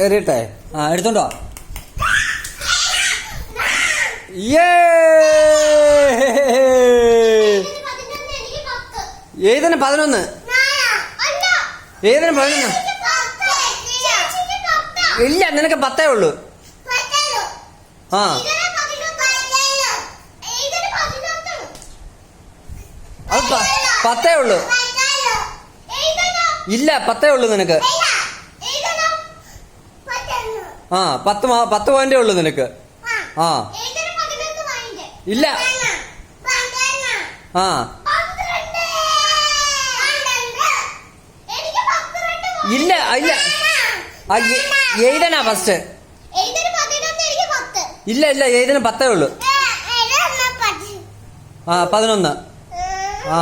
എറിയട്ടെ? ആ, എടുത്തോണ്ടോ. ഏതിന് 11? ഏതിന് 11? ഇല്ല, നിനക്ക് 10 ഉള്ളൂ. ആ, അത് 10 ഉള്ളൂ. ഇല്ല, 10 ഉള്ളൂ നിനക്ക്. ആ, 10 പോയിന്റേ ഉള്ളൂ നിനക്ക്. ആ, ഇല്ല. ആ, ഇല്ല ഇല്ല. എഴുതനാ ഫസ്റ്റ്. ഇല്ല ഇല്ല, എഴുതിന് 10 ഉള്ളൂ. ആ, 11. ആ.